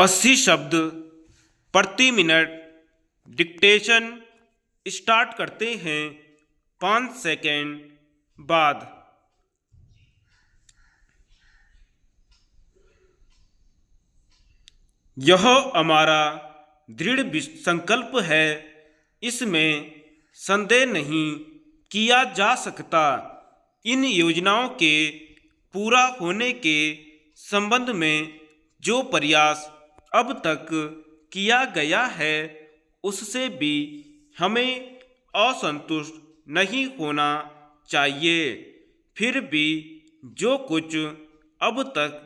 80 शब्द प्रति minute dictation start करते हैं 5 सेकेंड बाद। यह हमारा दृढ़ संकल्प है, इसमें संदेह नहीं किया जा सकता। इन योजनाओं के पूरा होने के संबंध में जो प्रयास अब तक किया गया है उससे भी हमें असंतुष्ट नहीं होना चाहिए। फिर भी जो कुछ अब तक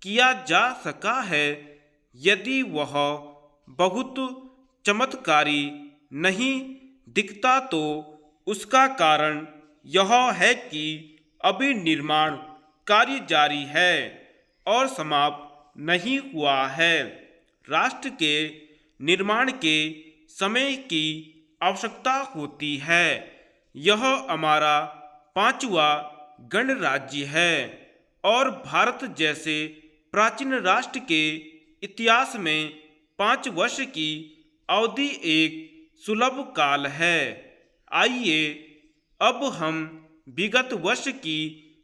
किया जा सका है, यदि वह बहुत चमत्कारी नहीं दिखता तो उसका कारण यह है कि अभी निर्माण कार्य जारी है और समाप्त नहीं हुआ है। राष्ट्र के निर्माण के समय की आवश्यकता होती है। यह हमारा 5वां गणराज्य है और भारत जैसे प्राचीन राष्ट्र के इतिहास में 5 वर्ष की अवधि एक सुलभ काल है। आइए अब हम विगत वर्ष की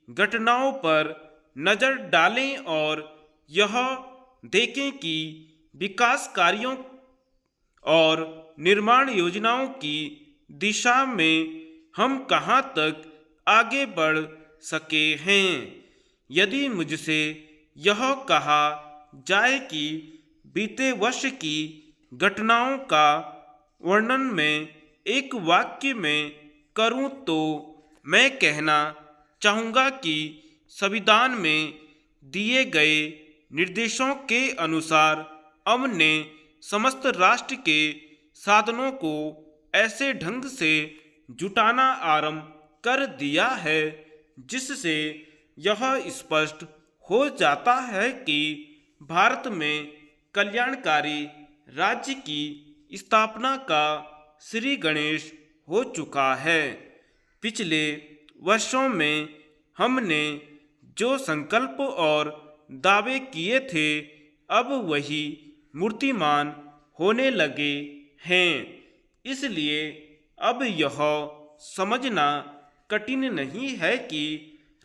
घटनाओं पर नज़र डालें और यह देखें कि विकास कार्यों और निर्माण योजनाओं की दिशा में हम कहां तक आगे बढ़ सके हैं। यदि मुझसे यह कहा जाए कि बीते वर्ष की घटनाओं का वर्णन मैं एक वाक्य में करूं तो मैं कहना चाहूँगा कि संविधान में दिए गए निर्देशों के अनुसार हमने समस्त राष्ट्र के साधनों को ऐसे ढंग से जुटाना आरंभ कर दिया है जिससे यह स्पष्ट हो जाता है कि भारत में कल्याणकारी राज्य की स्थापना का श्री गणेश हो चुका है। पिछले वर्षों में हमने जो संकल्प और दावे किए थे अब वही मूर्तिमान होने लगे हैं। इसलिए अब यह समझना कठिन नहीं है कि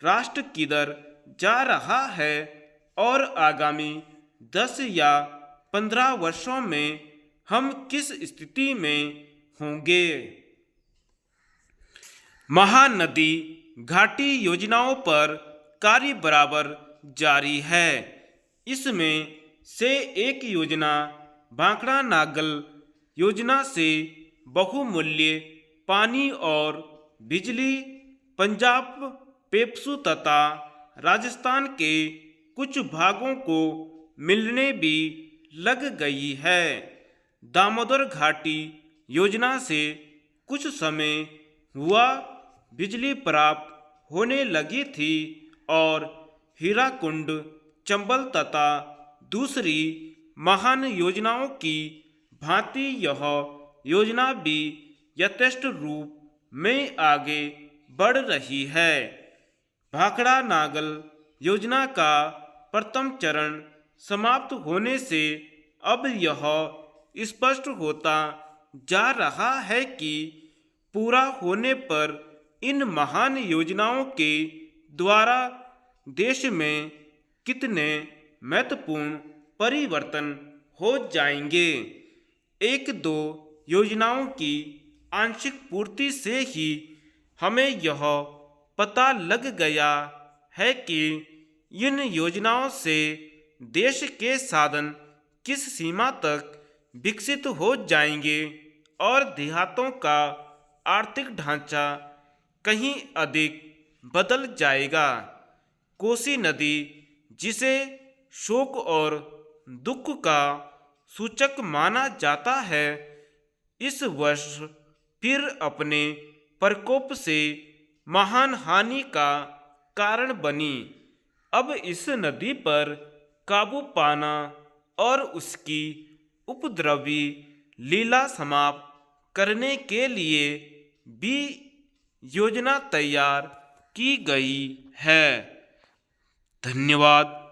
राष्ट्र किधर जा रहा है और आगामी 10 या 15 वर्षों में हम किस स्थिति में होंगे। महानदी घाटी योजनाओं पर कार्य बराबर जारी है। इसमें से एक योजना भाखड़ा नागल योजना से बहुमूल्य पानी और बिजली पंजाब, पेप्सू तथा राजस्थान के कुछ भागों को मिलने भी लग गई है। दामोदर घाटी योजना से कुछ समय हुआ बिजली प्राप्त होने लगी थी और हीराकुंड, चंबल तथा दूसरी महान योजनाओं की भांति यह योजना भी यथेष्ट रूप में आगे बढ़ रही है। भाखड़ा नागल योजना का प्रथम चरण समाप्त होने से अब यह स्पष्ट होता जा रहा है कि पूरा होने पर इन महान योजनाओं के द्वारा देश में कितने महत्वपूर्ण परिवर्तन हो जाएंगे। 1-2 योजनाओं की आंशिक पूर्ति से ही हमें यह पता लग गया है कि इन योजनाओं से देश के साधन किस सीमा तक विकसित हो जाएंगे और देहातों का आर्थिक ढांचा कहीं अधिक बदल जाएगा। कोसी नदी, जिसे शोक और दुख का सूचक माना जाता है, इस वर्ष फिर अपने प्रकोप से महान हानि का कारण बनी। अब इस नदी पर काबू पाना और उसकी उपद्रवी लीला समाप्त करने के लिए भी योजना तैयार की गई है। धन्यवाद।